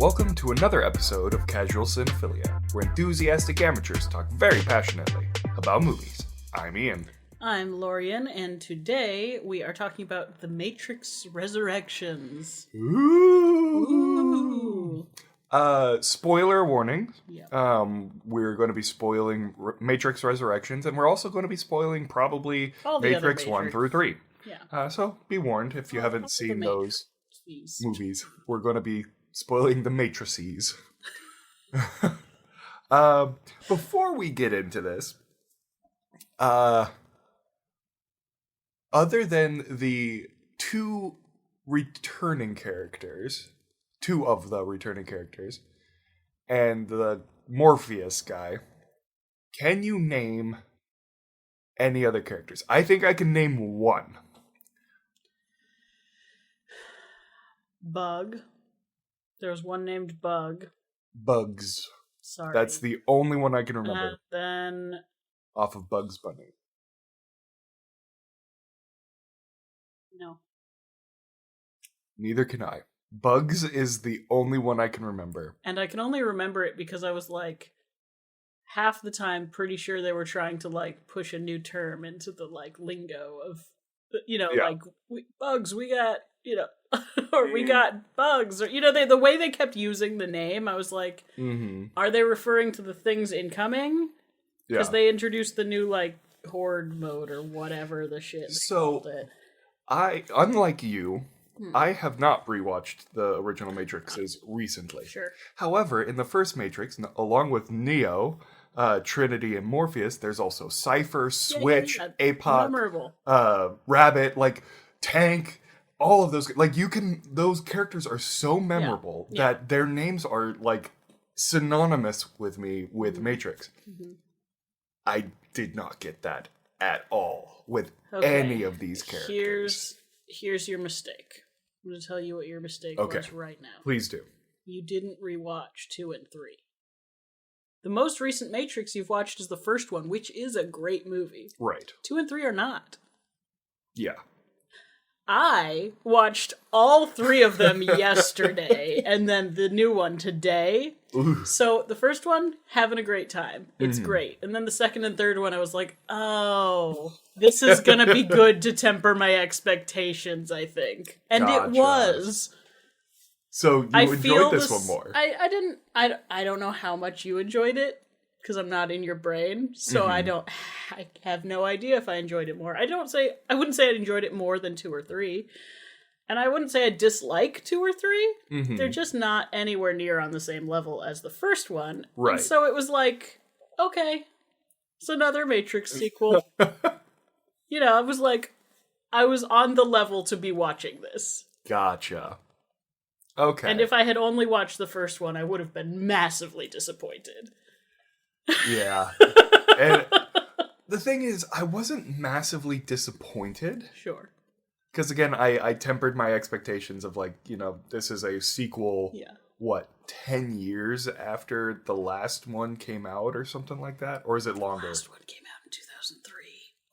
Welcome to another episode of Casual Cinephilia, where enthusiastic amateurs talk very passionately about movies. I'm Ian. I'm Lorian, and today we are talking about The Matrix Resurrections. Ooh. Spoiler warning. Yep. We're going to be spoiling Matrix Resurrections, and we're also going to be spoiling probably Matrix 1 through 3. Yeah. So be warned if you haven't seen those movies. We're going to be spoiling the matrices. Before we get into this, other than the two of the returning characters, and the Morpheus guy, can you name any other characters? I think I can name one. Bug. There's one named Bug. Bugs. Sorry. That's the only one I can remember. And then... Off of Bugs Bunny. No. Neither can I. Bugs is the only one I can remember. And I can only remember it because I was like, half the time pretty sure they were trying to like push a new term into the like lingo of, like bugs, we got, or we got bugs, or, the way they kept using the name, I was like, Are they referring to the things incoming? Because they introduced the new like horde mode or whatever the shit they called it. Unlike you, I have not rewatched the original Matrixes recently. Sure. However, in the first Matrix, along with Neo, Trinity, and Morpheus, there's also Cypher, Switch, APOC, Rabbit, like Tank, all of those. Like those characters are so memorable that their names are like synonymous with me with Matrix. Mm-hmm. I did not get that at all with any of these characters. Here's your mistake. I'm going to tell you what your mistake was right now. Please do. You didn't rewatch 2 and 3. The most recent Matrix you've watched is the first one, which is a great movie. Right. 2 and 3 are not. Yeah. I watched all 3 of them yesterday, and then the new one today. Ooh. So the first one, having a great time. It's great. And then the second and third one, I was like, oh, this is going to be good to temper my expectations, I think. And it was. So you enjoyed this one more. I don't know how much you enjoyed it, because I'm not in your brain, so I have no idea if I enjoyed it more. I wouldn't say I enjoyed it more than 2 or 3. And I wouldn't say I dislike 2 or 3. Mm-hmm. They're just not anywhere near on the same level as the first one. Right. And so it was like, okay, it's another Matrix sequel. I was like, I was on the level to be watching this. Gotcha. Okay. And if I had only watched the first one, I would have been massively disappointed. Yeah. And the thing is, I wasn't massively disappointed. Sure. Because again, I tempered my expectations of like, this is a sequel, 10 years after the last one came out or something like that? Or is it longer? The last one came out in 2003.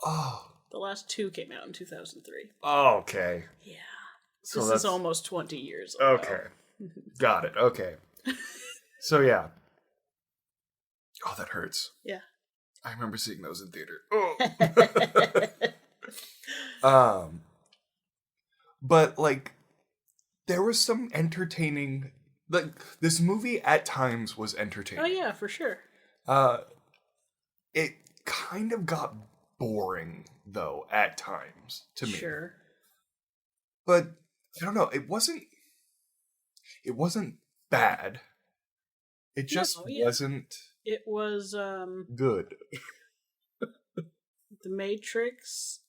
Oh. The last 2 came out in 2003. Oh, okay. Yeah. So this is almost 20 years ago. Okay. Got it. Okay. So yeah. Oh, that hurts. Yeah. I remember seeing those in theater. Oh. But like, there was some entertaining. Like, this movie at times was entertaining. Oh yeah, for sure. It kind of got boring though at times to me. Sure. But I don't know. It wasn't bad. It just wasn't. It was good. The Matrix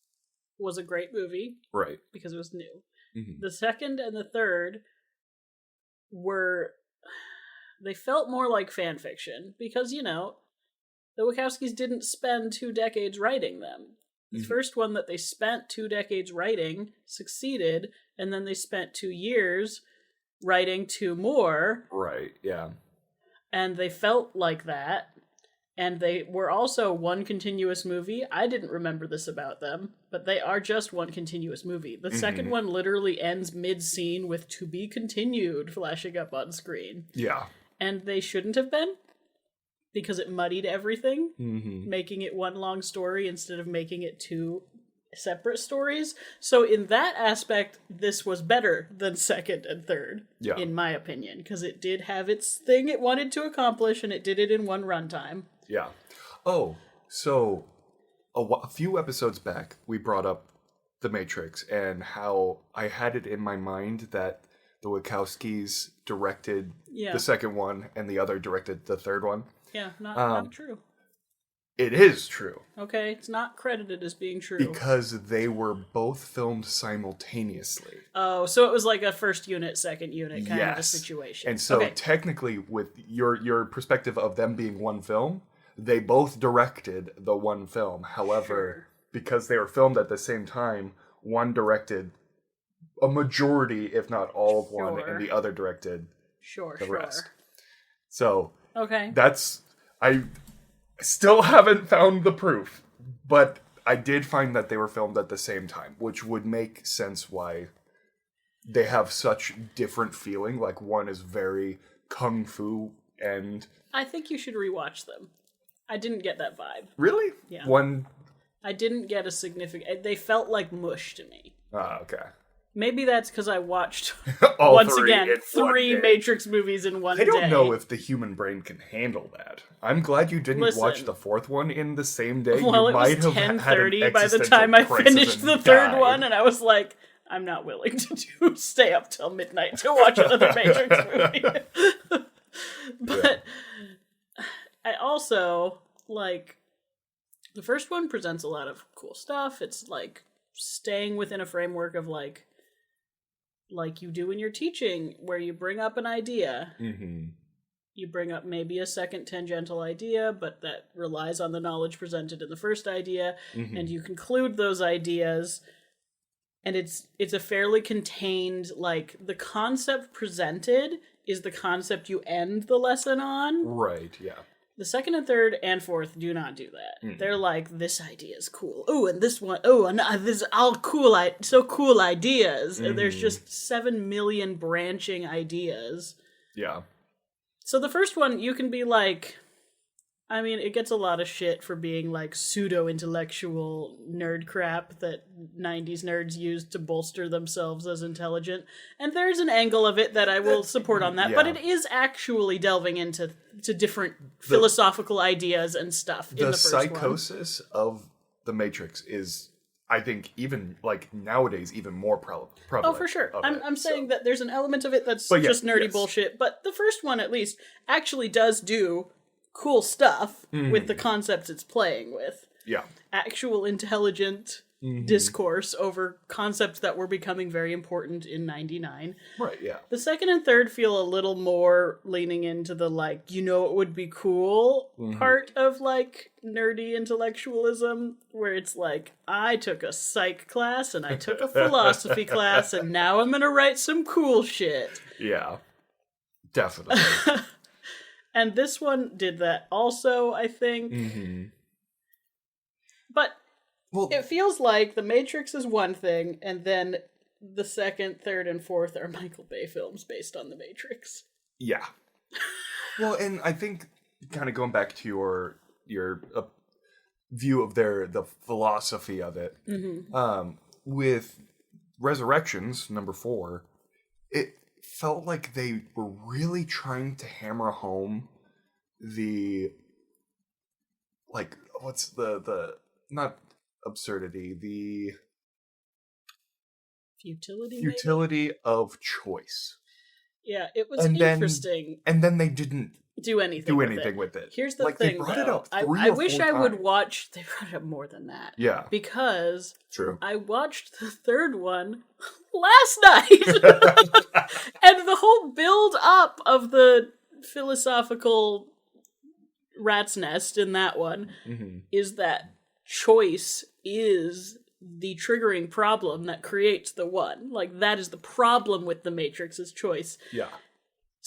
was a great movie. Right. Because it was new. Mm-hmm. The second and the third they felt more like fan fiction because, the Wachowskis didn't spend 2 decades writing them. The first one that they spent 2 decades writing succeeded, and then they spent 2 years writing 2 more. Right, yeah. And they felt like that. And they were also one continuous movie. I didn't remember this about them. but they are just one continuous movie. The second one literally ends mid-scene with "to be continued" flashing up on screen. Yeah. And they shouldn't have been, because it muddied everything, making it one long story instead of making it two separate stories. So in that aspect, this was better than second and third, in my opinion, because it did have its thing it wanted to accomplish, and it did it in one runtime. Yeah. Oh, so a few episodes back, we brought up The Matrix and how I had it in my mind that the Wachowskis directed the second one and the other directed the third one. Yeah, not true. It is true. Okay, it's not credited as being true. Because they were both filmed simultaneously. Oh, so it was like a first unit, second unit kind of a situation. And so technically, with your perspective of them being one film, they both directed the one film. However, because they were filmed at the same time, one directed a majority, if not all of one, and the other directed the rest. So, I still haven't found the proof, but I did find that they were filmed at the same time, which would make sense why they have such different feeling. Like, one is very kung fu, and I think you should rewatch them. I didn't get that vibe. Really? Yeah. I didn't get a significant... They felt like mush to me. Ah, okay. Maybe that's because I watched, once again, 3 Matrix movies in one day. I don't know if the human brain can handle that. I'm glad you didn't watch the fourth one in the same day. Well, you it was 10:30 by the time I finished the third one, and I was like, I'm not willing to stay up till midnight to watch another Matrix movie. But I also, like, the first one presents a lot of cool stuff. It's, like, staying within a framework of, like you do in your teaching, where you bring up an idea. You bring up maybe a second tangential idea, but that relies on the knowledge presented in the first idea, and you conclude those ideas, and it's a fairly contained, like, the concept presented is the concept you end the lesson on. Right, yeah. The second and third and fourth do not do that. They're like, this idea is cool. Oh, and this one, and this all cool, so cool ideas. And there's just 7 million branching ideas. Yeah. So the first one, you can be like, I mean, it gets a lot of shit for being like pseudo-intellectual nerd crap that 90s nerds used to bolster themselves as intelligent. And there's an angle of it that I will support on that, but it is actually delving into different philosophical ideas and stuff in the first one. The psychosis of The Matrix is, I think, even like nowadays, even more prevalent. Oh, for sure. I'm saying that there's an element of it that's just nerdy bullshit, but the first one, at least, actually does do cool stuff with the concepts it's playing with. Yeah. Actual intelligent discourse over concepts that were becoming very important in 99. Right, yeah. The second and third feel a little more leaning into the, like, you know, it would be cool part of, like, nerdy intellectualism, where it's like, I took a psych class and I took a philosophy class and now I'm gonna write some cool shit. Yeah. Definitely. And this one did that also, I think. But it feels like The Matrix is one thing, and then the second, third, and fourth are Michael Bay films based on The Matrix. Yeah. Well, and I think, kind of going back to your view of the philosophy of it, with Resurrections, number 4, it felt like they were really trying to hammer home the, like, what's the not absurdity, the futility of choice. Yeah, it was interesting. And then they didn't do anything with it. Here's the thing, they brought it up I wish I would watch... They brought it up more than that. Yeah. Because I watched the third one last night. And the whole build up of the philosophical rat's nest in that one is that choice is the triggering problem that creates the one. Like, that is the problem with the Matrix, is choice. Yeah.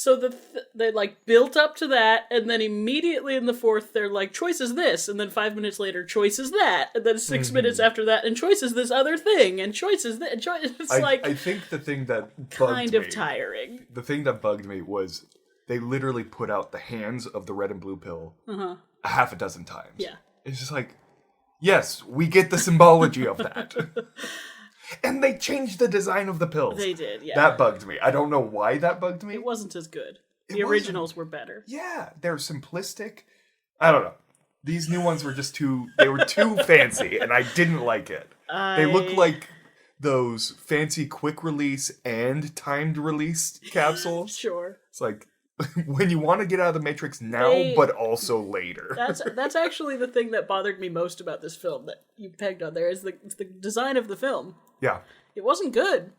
So they like built up to that, and then immediately in the fourth, they're like, choice is this, and then 5 minutes later, choice is that, and then 6 minutes after that, and choice is this other thing, and choice is that. I think the thing that bugged kind of tiring. The thing that bugged me was they literally put out the hands of the red and blue pill a half a dozen times. Yeah. It's just like, yes, we get the symbology of that. And they changed the design of the pills. They did, yeah. That bugged me. I don't know why that bugged me. It wasn't as good. The originals were better. Yeah, they're simplistic. I don't know. These new ones were just too fancy, and I didn't like it. They look like those fancy quick release and timed release capsules. Sure. It's like, when you want to get out of the Matrix now, but also later. That's actually the thing that bothered me most about this film that you pegged on there, is the design of the film. Yeah. It wasn't good.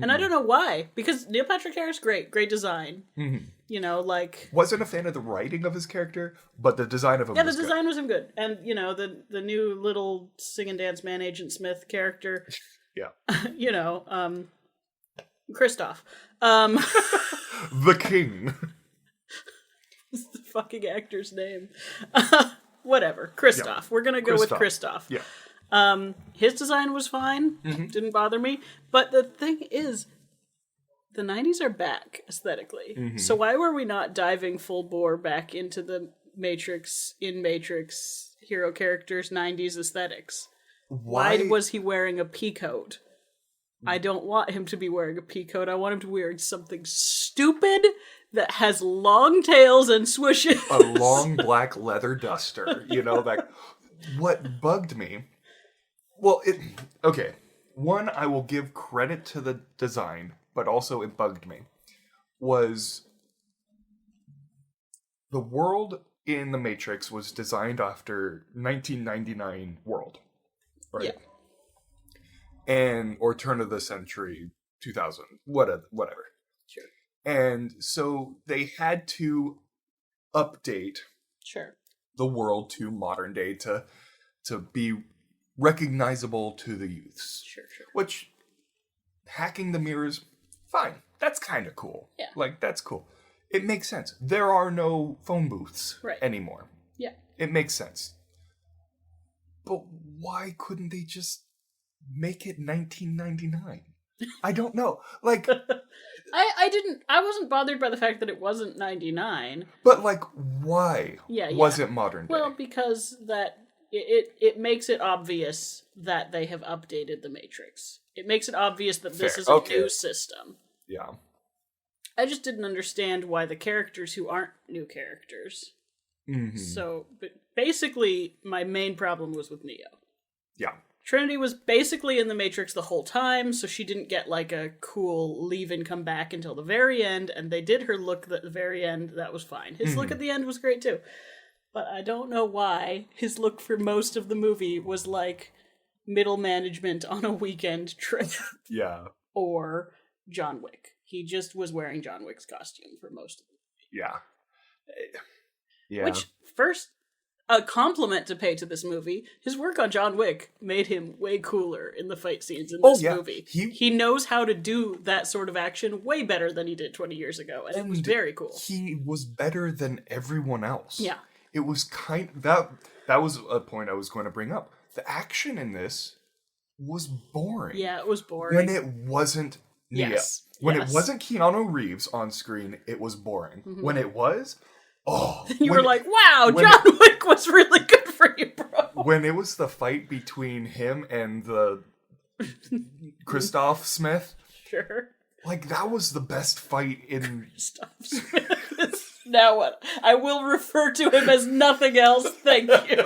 And I don't know why. Because Neil Patrick Harris, great design. Mm-hmm. You know, like... Wasn't a fan of the writing of his character, but the design of him was good. Yeah, the design was good. And, you know, the new little sing and dance man, Agent Smith character. Yeah. You know, Christoph. The King. It's the fucking actor's name. Whatever. Christoph. Yeah. We're going to go with Christoph. Yeah. His design was fine. Mm-hmm. Didn't bother me. But the thing is, the 90s are back aesthetically. Mm-hmm. So why were we not diving full bore back into the Matrix hero characters 90s aesthetics? Why was he wearing a pea coat? I don't want him to be wearing a pea coat. I want him to be wearing something stupid that has long tails and swooshes. A long black leather duster. You know, like, what bugged me... Well, okay. One, I will give credit to the design, but also it bugged me, was the world in The Matrix was designed after 1999 world, right? Yeah. Or turn of the century, 2000, whatever. Sure. And so they had to update the world to modern day to be recognizable to the youths. Sure. Which, hacking the mirrors, fine. That's kind of cool. Yeah. Like, that's cool. It makes sense. There are no phone booths anymore. Yeah. It makes sense. But why couldn't they just make it 1999? I don't know. Like... I wasn't bothered by the fact that it wasn't 99. But, like, why was it modern day? Well, because that... It makes it obvious that they have updated the Matrix. It makes it obvious that this is a new system. Yeah. I just didn't understand why the characters who aren't new characters. Mm-hmm. So, but basically, my main problem was with Neo. Yeah. Trinity was basically in the Matrix the whole time, so she didn't get like a cool leave and come back until the very end, and they did her look at the very end. That was fine. His look at the end was great too. But I don't know why his look for most of the movie was like middle management on a weekend trip. Yeah. Or John Wick. He just was wearing John Wick's costume for most of the movie. Yeah. Yeah. Which, first, a compliment to pay to this movie, his work on John Wick made him way cooler in the fight scenes in this movie. He knows how to do that sort of action way better than he did 20 years ago, and it was very cool. He was better than everyone else. Yeah. It was that was a point I was going to bring up. The action in this was boring. Yeah, it was boring. When it wasn't Neo. Yes. When it wasn't Keanu Reeves on screen, it was boring. Mm-hmm. When it was, you were like, wow, John Wick was really good for you, bro. When it was the fight between him and the Christoph Smith. Sure. Like, that was the best fight in... Christoph Smith. Now what? I will refer to him as nothing else, thank you.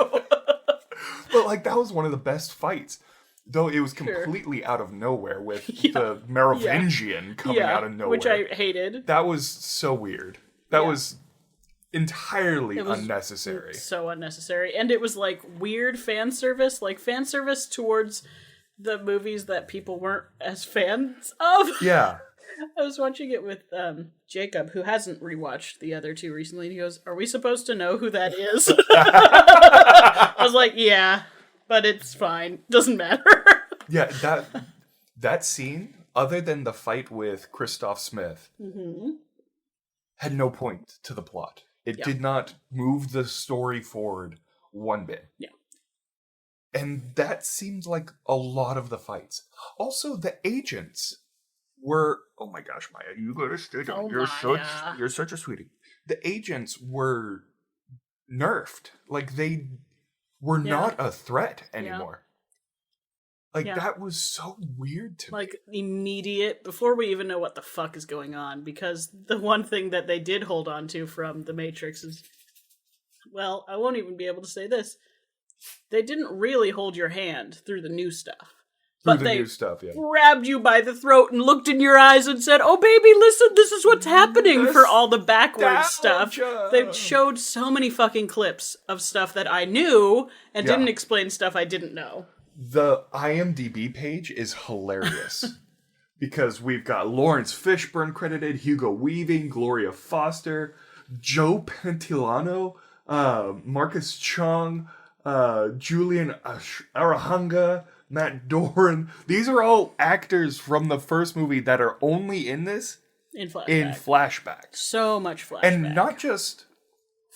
But, like, that was one of the best fights. Though it was completely out of nowhere with the Merovingian coming out of nowhere. Which I hated. That was so weird. That was entirely unnecessary. So unnecessary. And it was, like, weird fan service. Like, fan service towards the movies that people weren't as fans of. Yeah. I was watching it with Jacob, who hasn't rewatched the other two recently, and he goes, "Are we supposed to know who that is?" I was like, yeah, but it's fine. Doesn't matter. Yeah, that scene, other than the fight with Christoph Smith, had no point to the plot. It did not move the story forward one bit. Yeah. And that seemed like a lot of the fights. Also, the agents were... Oh my gosh, Maya, you gotta stay down. You're such a sweetie. The agents were nerfed. Like, they were not a threat anymore. Like, that was so weird to me. Like, immediate, before we even know what the fuck is going on, because the one thing that they did hold on to from The Matrix is, well, I won't even be able to say this. They didn't really hold your hand through the new stuff. But they grabbed you by the throat and looked in your eyes and said, oh, baby, listen, this is what's happening for all the backwards stuff. They showed so many fucking clips of stuff that I knew and didn't explain stuff I didn't know. The IMDb page is hilarious because we've got Lawrence Fishburne credited, Hugo Weaving, Gloria Foster, Joe Pantoliano, Marcus Chung, Julian Arahanga, Matt Doran. These are all actors from the first movie that are only in this in flashbacks. So much flashback. And not just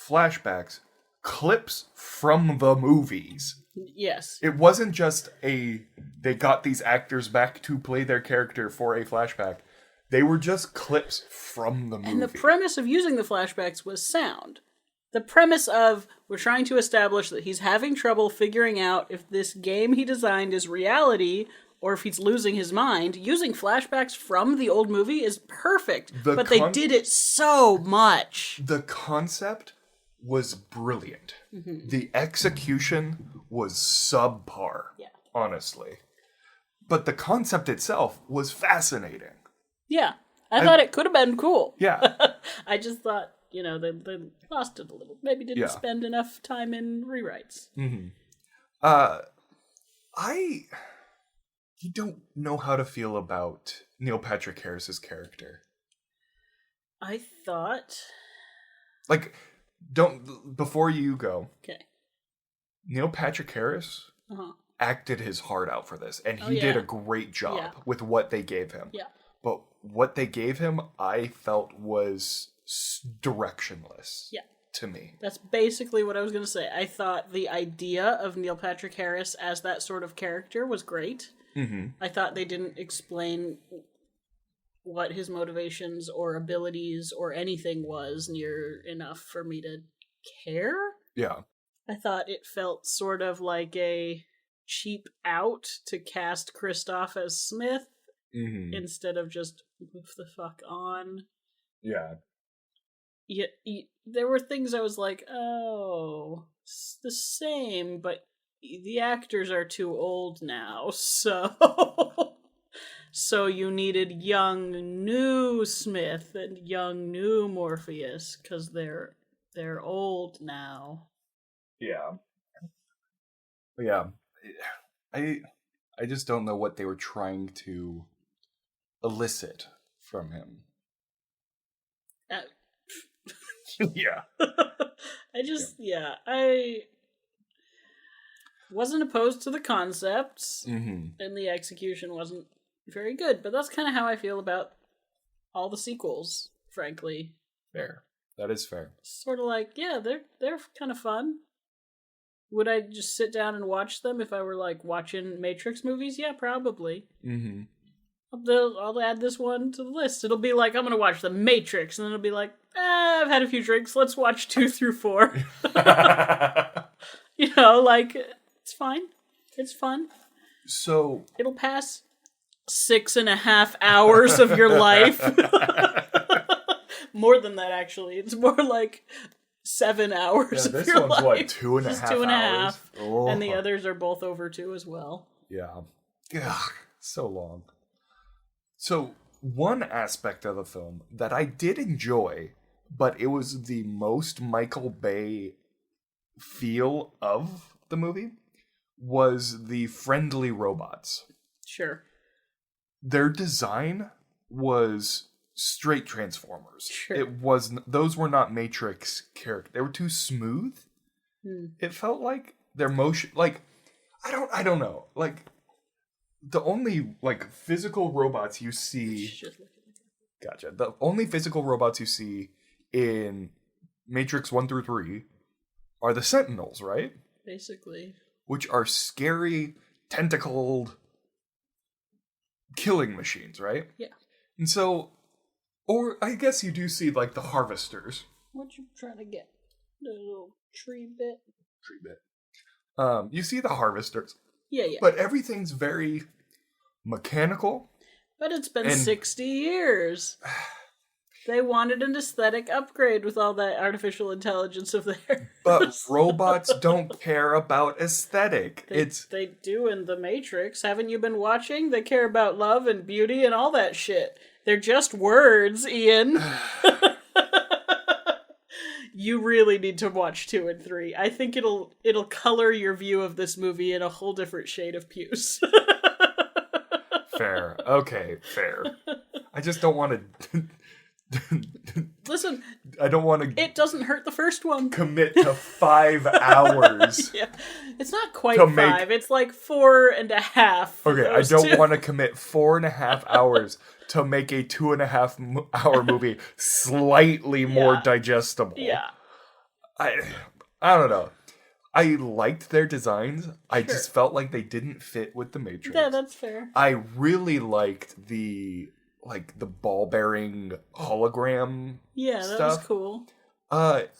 flashbacks, clips from the movies. Yes. It wasn't just they got these actors back to play their character for a flashback. They were just clips from the movie. And the premise of using the flashbacks was sound. The premise of, we're trying to establish that he's having trouble figuring out if this game he designed is reality or if he's losing his mind. Using flashbacks from the old movie is perfect. But they did it so much. The concept was brilliant. Mm-hmm. The execution was subpar, honestly. But the concept itself was fascinating. Yeah. I thought it could have been cool. Yeah. I just thought, they lost it a little. Maybe didn't spend enough time in rewrites. Mm-hmm. You don't know how to feel about Neil Patrick Harris's character. I thought... Before you go. Okay. Neil Patrick Harris acted his heart out for this, and he did a great job with what they gave him. Yeah. But what they gave him, I felt was directionless to me. That's basically what I was going to say. I thought the idea of Neil Patrick Harris as that sort of character was great. Mm-hmm. I thought they didn't explain what his motivations or abilities or anything was near enough for me to care. Yeah. I thought it felt sort of like a cheap out to cast Kristoff as Smith instead of just move the fuck on. Yeah. There were things I was like, oh, it's the same, but the actors are too old now, so... So you needed young, new Smith and young, new Morpheus, because they're old now. Yeah. Yeah. I just don't know what they were trying to elicit from him. Yeah. I wasn't opposed to the concepts, and the execution wasn't very good, but that's kind of how I feel about all the sequels, frankly. Fair. That is fair. Sort of like, they're kind of fun. Would I just sit down and watch them if I were like watching Matrix movies? Yeah, probably. Mm-hmm. I'll add this one to the list. It'll be like, I'm going to watch The Matrix, and then it'll be like, I've had a few drinks, let's watch 2 through 4. It's fine. It's fun. So... It'll pass 6.5 hours of your life. More than that, actually. It's more like 7 hours of your life. This one's, what, 2.5 hours? Oh. And the others are both over 2 as well. Yeah. Ugh, so long. So, one aspect of the film that I did enjoy, but it was the most Michael Bay feel of the movie, was the friendly robots. Sure. Their design was straight Transformers. Sure. Those were not Matrix characters. They were too smooth. It felt like their motion, I don't know. The only physical robots you see. Gotcha. The only physical robots you see in Matrix 1 through 3 are the Sentinels, right? Basically. Which are scary, tentacled killing machines, right? Yeah. And so, or I guess you do see, like, the Harvesters. What you trying to get? The little tree bit? Tree bit. You see the Harvesters. Yeah. But everything's very mechanical. But it's been 60 years. They wanted an aesthetic upgrade with all that artificial intelligence of theirs. But robots don't care about aesthetic. They do in The Matrix. Haven't you been watching? They care about love and beauty and all that shit. They're just words, Ian. You really need to watch 2 and 3. I think it'll color your view of this movie in a whole different shade of puce. Fair. Okay, fair. I just don't want to... Listen, I don't want to... It doesn't hurt the first one. Commit to 5 hours. Yeah. It's not quite 5. It's like 4.5. Okay, I don't want to commit 4.5 hours to make a 2.5 hour movie slightly more digestible. Yeah. I don't know. I liked their designs. I just felt like they didn't fit with the Matrix. Yeah, that's fair. I really liked the ball-bearing hologram stuff. That was cool.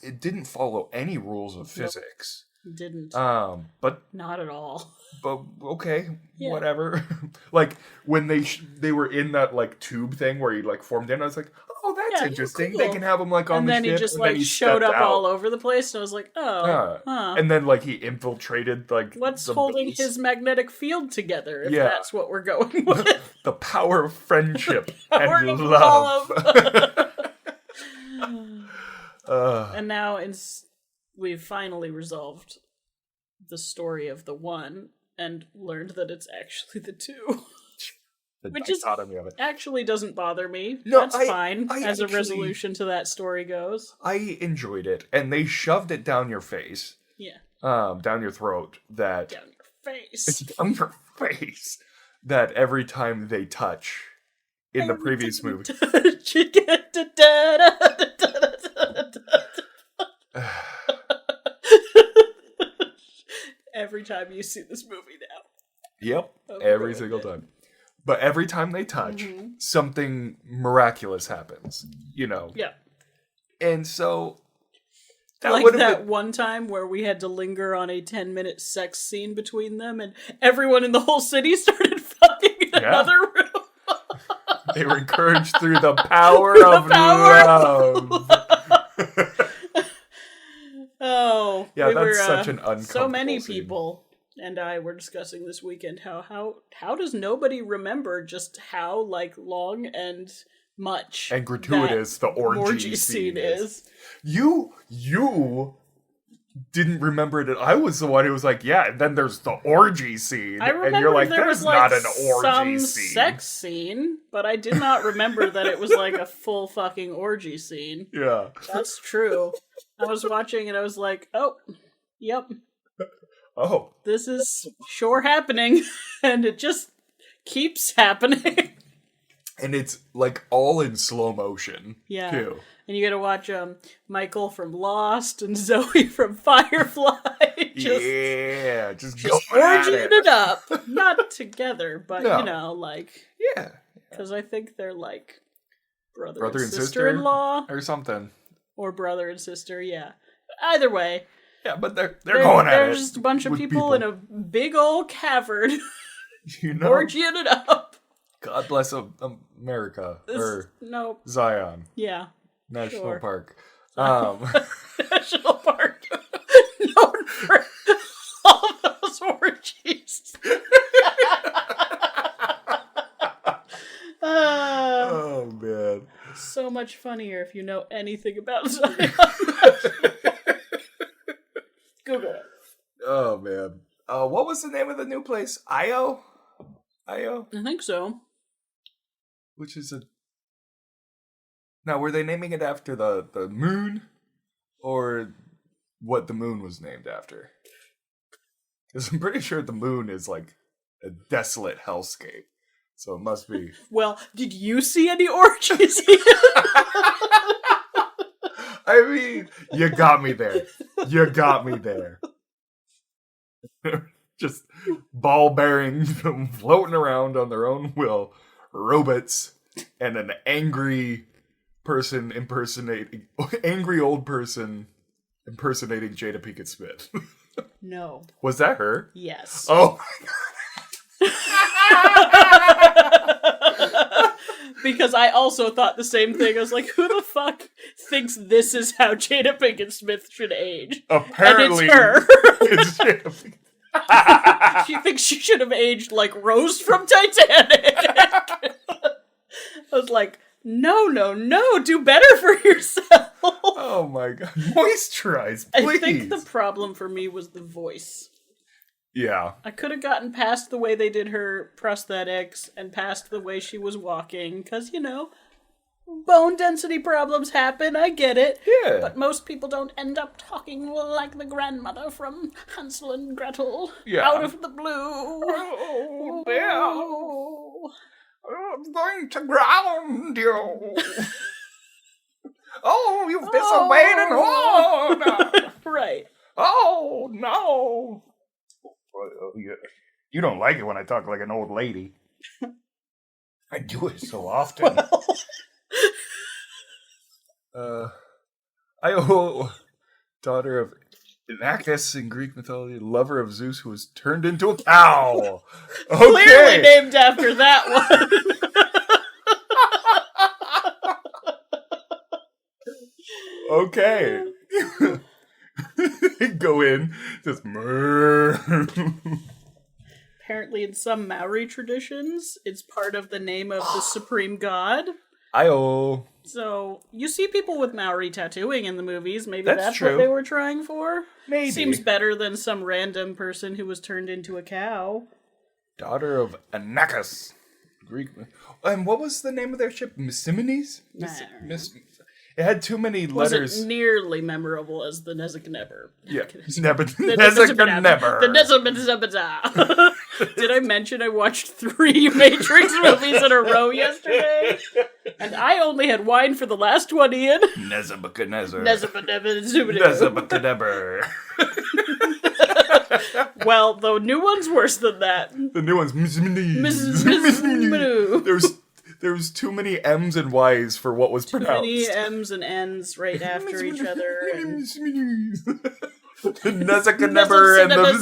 It didn't follow any rules of physics. It didn't. But not at all. But okay, whatever. Like when they were in that like tube thing where he like formed in, I was like, oh, that's interesting. Cool. They can have him like on the ship. And then he just like showed up all over the place, and I was like, oh, And then like he infiltrated like what's holding his magnetic field together? If that's what we're going with. The power of friendship and love. And now we've finally resolved the story of the 1 and learned that it's actually the 2. Which actually doesn't bother me. No, that's fine as a resolution to that story goes. I enjoyed it, and they shoved it down your face. Yeah. Down your throat. Down your face. Down your face. That every time they touch in the previous movie. Every time you see this movie now. Yep, every single time. But every time they touch, something miraculous happens, you know? Yeah. And so... That one time where we had to linger on a 10-minute sex scene between them, and everyone in the whole city started fucking in another room. They were encouraged through the power of love. Oh, yeah, that's such an uncomfortable so many scene. People and I were discussing this weekend how does nobody remember just how like long and much and gratuitous the orgy scene is. You didn't remember it. I was the one who was like, yeah, and then there's the orgy scene. I remember and you're like, there there's was like not an orgy some scene. Sex scene, but I did not remember that it was like a full fucking orgy scene. Yeah. That's true. I was watching and I was like, oh, yep. Oh. This is sure happening. And it just keeps happening. And it's like all in slow motion. Yeah. Too. And you gotta watch Michael from Lost and Zoe from Firefly. just orgying it up. Not together, but no. you know, like... Yeah. Because I think they're like brother and sister-in-law? sister-in-law. Or something. Or brother and sister, yeah. Either way. Yeah, but they're going at it. They're just a bunch of people in a big old cavern. You know? Orgying it up. God bless America. Zion. Yeah. National Park. National Park. Known for all those orgies. Oh, man. So much funnier if you know anything about Zion. Google it. Oh, man. What was the name of the new place? Io? I think so. Which is a... Now, were they naming it after the moon? Or what the moon was named after? Because I'm pretty sure the moon is like a desolate hellscape. So it must be... Well, did you see any orgies? I mean, you got me there. You got me there. Just ball bearings floating around on their own will. Robots and an angry person angry old person impersonating Jada Pinkett Smith. No. Was that her? Yes. Oh my God. Because I also thought the same thing. I was like, who the fuck thinks this is how Jada Pinkett Smith should age? Apparently, and it's her. It's Jada Pinkett. She thinks she should have aged like Rose from Titanic. I was like, no, do better for yourself. Oh my God. Moisturize, please. I think the problem for me was the voice. Yeah. I could have gotten past the way they did her prosthetics and past the way she was walking, because, bone density problems happen, I get it. Yeah. But most people don't end up talking like the grandmother from Hansel and Gretel. Yeah. Out of the blue. Oh, Bill. I'm going to ground you. Oh, you've disobeyed an order. Right. Oh, no. You don't like it when I talk like an old lady. I do it so often. Io, daughter of Inachus in Greek mythology, lover of Zeus who was turned into a cow. Okay. Clearly named after that one. Okay. Go in, just Apparently in some Maori traditions, it's part of the name of the supreme god. Io. So, you see people with Maori tattooing in the movies. Maybe that's true. what they were trying for. Maybe. Seems better than some random person who was turned into a cow. Daughter of Inachus. Greek. And what was the name of their ship? Missimides? It had too many letters. Wasn't nearly memorable as the Nebuchadnezzar. Yeah. Nebuchadnezzar. Did I mention I watched 3 Matrix movies in a row yesterday? And I only had wine for the last one, Ian. Nebuchadnezzar. Well, the new one's worse than that. The new one's There's too many M's and Y's for what was pronounced. Too many M's and N's right after each other. Nebuchadnezzar and the...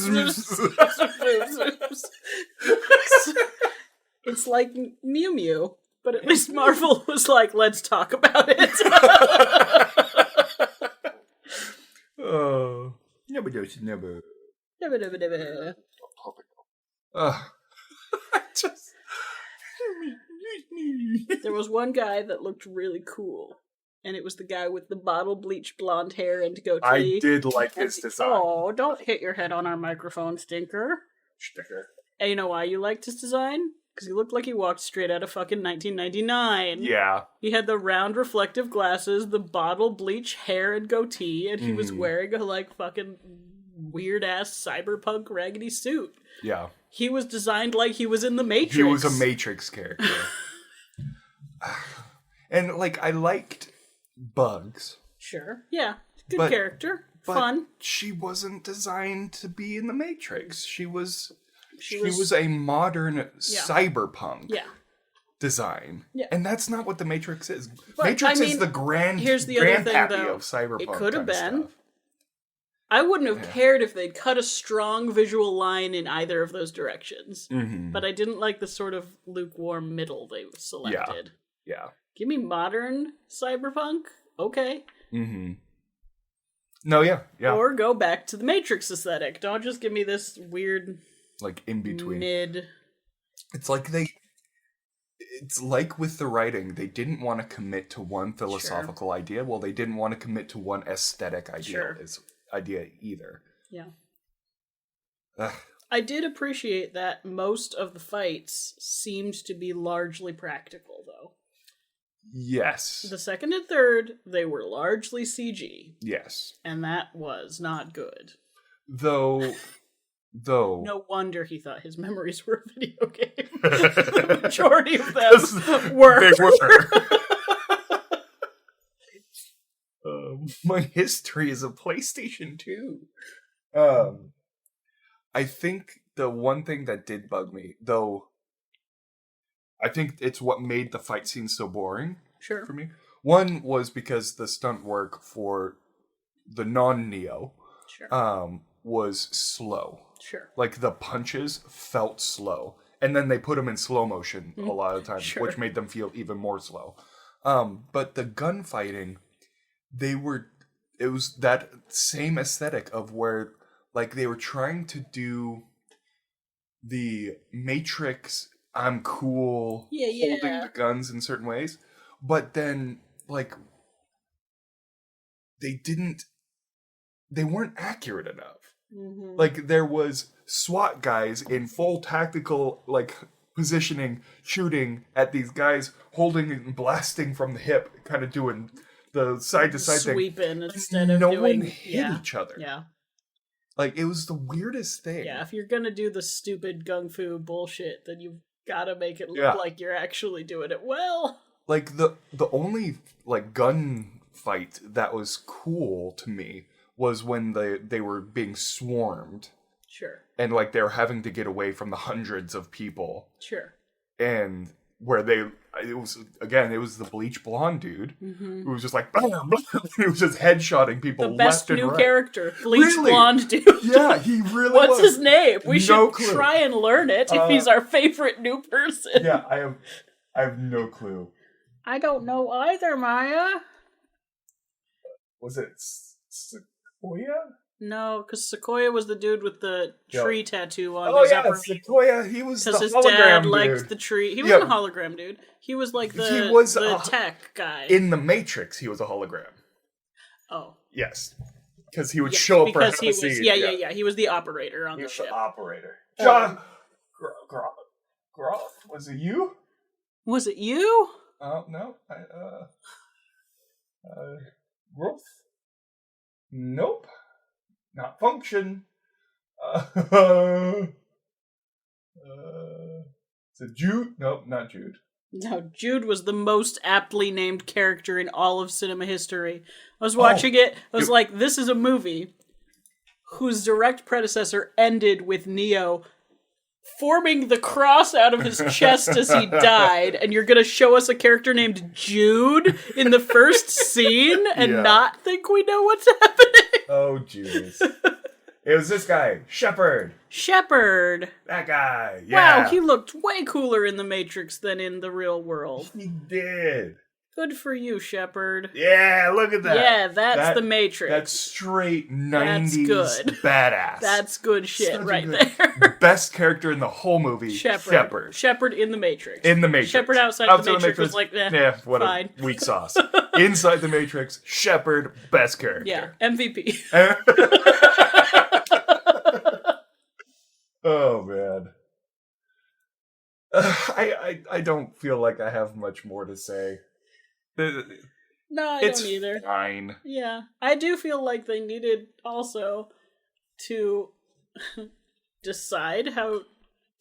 It's like Mew Mew, but at least Marvel was like, let's talk about it. Oh. Never. There was one guy that looked really cool, and it was the guy with the bottle bleached blonde hair and goatee. I did like his design. Oh, don't hit your head on our microphone, Stinker. And you know why you liked his design? Because he looked like he walked straight out of fucking 1999. Yeah. He had the round reflective glasses, the bottle bleach hair and goatee, and he was wearing a like fucking weird ass cyberpunk raggedy suit. Yeah. He was designed like he was in the Matrix. He was a Matrix character. And like I liked Bugs. Sure. Yeah. Good character. Fun. She wasn't designed to be in the Matrix. She was a modern cyberpunk design. Yeah. And that's not what the Matrix is. But, Matrix is the here's the other thing, though. Of cyberpunk. It could have been. Stuff. I wouldn't have cared if they'd cut a strong visual line in either of those directions. Mm-hmm. But I didn't like the sort of lukewarm middle they selected. Yeah. Give me modern cyberpunk? Okay. Mm-hmm. No, yeah. Or go back to the Matrix aesthetic. Don't just give me this weird... like in between. Mid. It's like with the writing, they didn't want to commit to one philosophical idea. Well, they didn't want to commit to one aesthetic idea either. Yeah. I did appreciate that most of the fights seemed to be largely practical, though. Yes. The second and third, they were largely CG. Yes. And that was not good. Though... No wonder he thought his memories were a video game. The majority of them were. They were. my history as a PlayStation 2. I think the one thing that did bug me, though, I think it's what made the fight scene so boring for me. One was because the stunt work for the non-Neo was slow. Like, the punches felt slow. And then they put them in slow motion a lot of times, which made them feel even more slow. But the gunfighting, it was that same aesthetic of where, like, they were trying to do the Matrix, I'm cool, holding the guns in certain ways. But then, like, they weren't accurate enough. Like, there was SWAT guys in full tactical, like, positioning, shooting at these guys, holding and blasting from the hip, kind of doing the side-to-side thing. Sweeping instead of no doing... one hit each other. Yeah. Like, it was the weirdest thing. Yeah, if you're gonna do the stupid gung fu bullshit, then you've gotta make it look like you're actually doing it well. Like, the only, like, gun fight that was cool to me was when they were being swarmed. And, like, they were having to get away from the hundreds of people. And where it was the bleach blonde dude who was just like, bam, he was just headshotting people left and right. The best new character, bleach blonde dude. Yeah, he really What's his name? We should try and learn it if he's our favorite new person. Yeah, I have no clue. I don't know either, Maya. Was it Sequoia? No, because Sequoia was the dude with the tree tattoo on his upper... Sequoia, he was the hologram dude. Because his dad liked the tree. He wasn't a hologram dude. He was like the tech guy. In the Matrix, he was a hologram. Oh. Yes. Because he would show up for half a scene. Yeah. He was the operator on the ship. The operator. John Groff, was it you? Was it you? No. Groff? Nope. Not function. Is it Jude? Nope, not Jude. No, Jude was the most aptly named character in all of cinema history. I was watching it. I was like, this is a movie whose direct predecessor ended with Neo forming the cross out of his chest as he died, and you're gonna show us a character named Jude in the first scene and not think we know what's happening? Oh, jeez. It was this guy, Shepard. That guy, yeah. Wow, he looked way cooler in the Matrix than in the real world. He did. Good for you, Shepard. Yeah, look at that. Yeah, that's the Matrix. That's straight 90s badass. That's good shit there. Best character in the whole movie, Shepard. Shepard in the Matrix. Shepard outside the Matrix was like, what fine. A weak sauce. Inside the Matrix, Shepard, best character. Yeah, MVP. Oh, man. I don't feel like I have much more to say. No, I don't either. It's fine. Yeah. I do feel like they needed also to decide how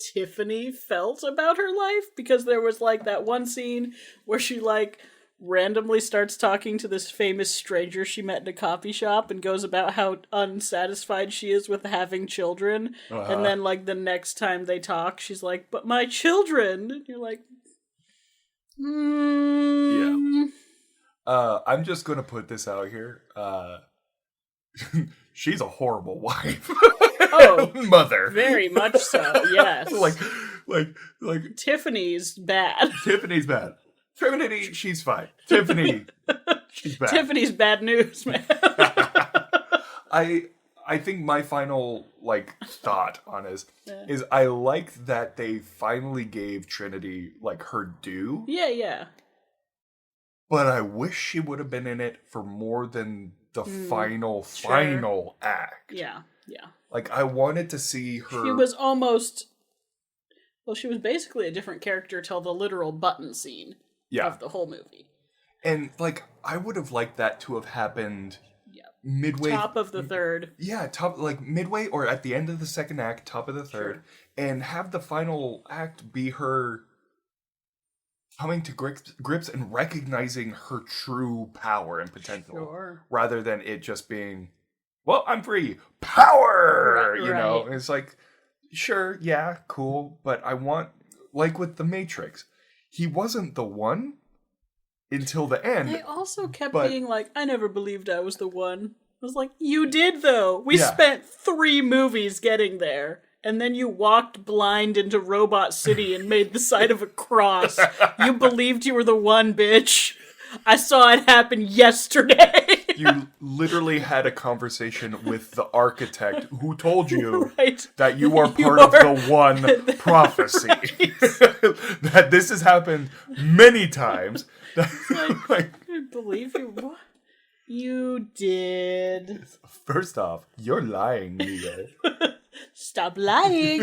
Tiffany felt about her life, because there was like that one scene where she like randomly starts talking to this famous stranger she met in a coffee shop and goes about how unsatisfied she is with having children. And then like the next time they talk, she's like, but my children. And you're like, Yeah. I'm just gonna put this out here. She's a horrible wife. Oh, mother. Very much so. Yes. like Tiffany's bad. Trinity, she's fine. Tiffany, she's bad. Tiffany's bad news, man. I think my final thought on this is I like that they finally gave Trinity her due. Yeah. But I wish she would have been in it for more than the final act. Yeah. I wanted to see her. She was almost. Well, she was basically a different character till the literal button scene of the whole movie. And I would have liked that to have happened. Midway, top of the third. Yeah, midway or at the end of the second act, top of the third, and have the final act be her coming to grips and recognizing her true power and potential. Sure. Rather than it just being, well, I'm free. Power! Right. You know? It's like, sure, yeah, cool. But I want, like with The Matrix, he wasn't the one until the end. They also kept being like, I never believed I was the one. I was like, you did though. We spent 3 movies getting there. And then you walked blind into Robot City and made the sign of a cross. You believed you were the one, bitch. I saw it happen yesterday. You literally had a conversation with the architect who told you that you are part of the one prophecy. That this has happened many times. I believe you. What? You did. First off, you're lying, Neo. Stop lying.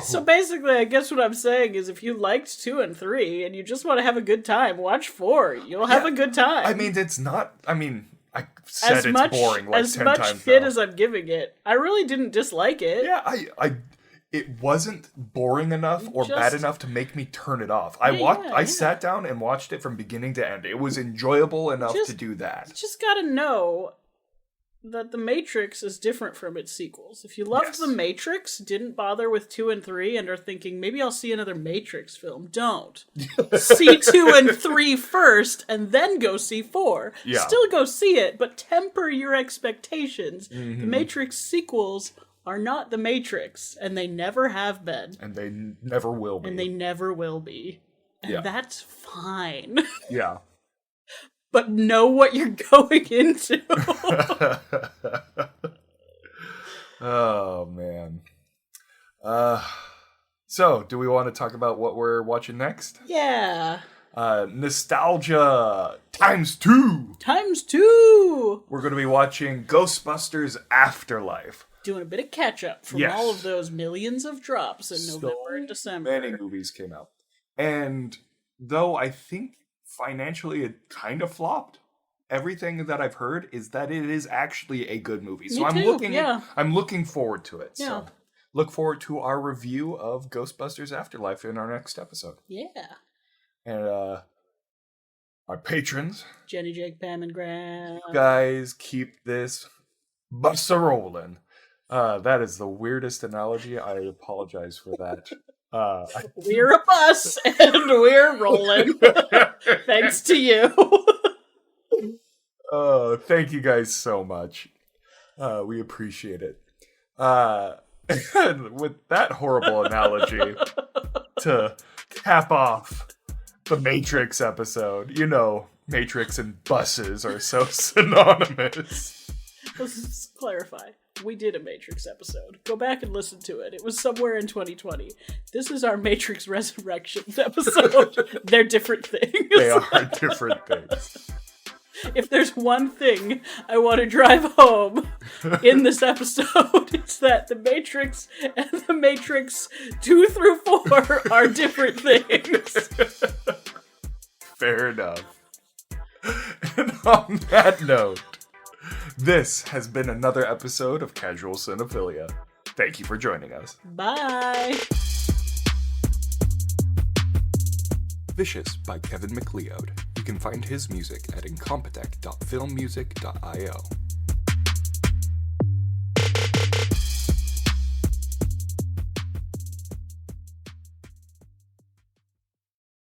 So basically, I guess what I'm saying is if you liked 2 and 3 and you just want to have a good time, watch 4. You'll have a good time. I mean, it's not... I mean, I said it's boring like 10 times now. As much shit as I'm giving it, I really didn't dislike it. Yeah, it wasn't boring enough or bad enough to make me turn it off. I sat down and watched it from beginning to end. It was enjoyable enough to do that. You just gotta know that The Matrix is different from its sequels. If you loved The Matrix, didn't bother with 2 and 3, and are thinking, maybe I'll see another Matrix film, don't. See 2 and 3 first, and then go see 4. Yeah. Still go see it, but temper your expectations. Mm-hmm. The Matrix sequels are not The Matrix, and they never have been. And they never will be. And they never will be. And that's fine. Yeah. But know what you're going into. Oh, man. So, do we want to talk about what we're watching next? Yeah. Nostalgia times 2. Times 2. We're going to be watching Ghostbusters Afterlife. Doing a bit of catch up from all of those millions of drops in November and December. Many movies came out. And though I think financially it kind of flopped, everything that I've heard is that it is actually a good movie. So I'm looking forward to it. Yeah. So look forward to our review of Ghostbusters Afterlife in our next episode. Yeah. And our patrons, Jenny, Jake, Pam, and Graham. Guys, keep this bus a rolling. That is the weirdest analogy. I apologize for that. We're a bus and we're rolling. Thanks to you. Thank you guys so much. We appreciate it. With that horrible analogy to cap off the Matrix episode, Matrix and buses are so synonymous. Let's just clarify. We did a Matrix episode. Go back and listen to it. It was somewhere in 2020. This is our Matrix Resurrections episode. They're different things. They are different things. If there's one thing I want to drive home in this episode, it's that the Matrix and the Matrix 2 through 4 are different things. Fair enough. And on that note, this has been another episode of Casual Cinephilia. Thank you for joining us. Bye. Vicious by Kevin MacLeod. You can find his music at incompetech.filmmusic.io.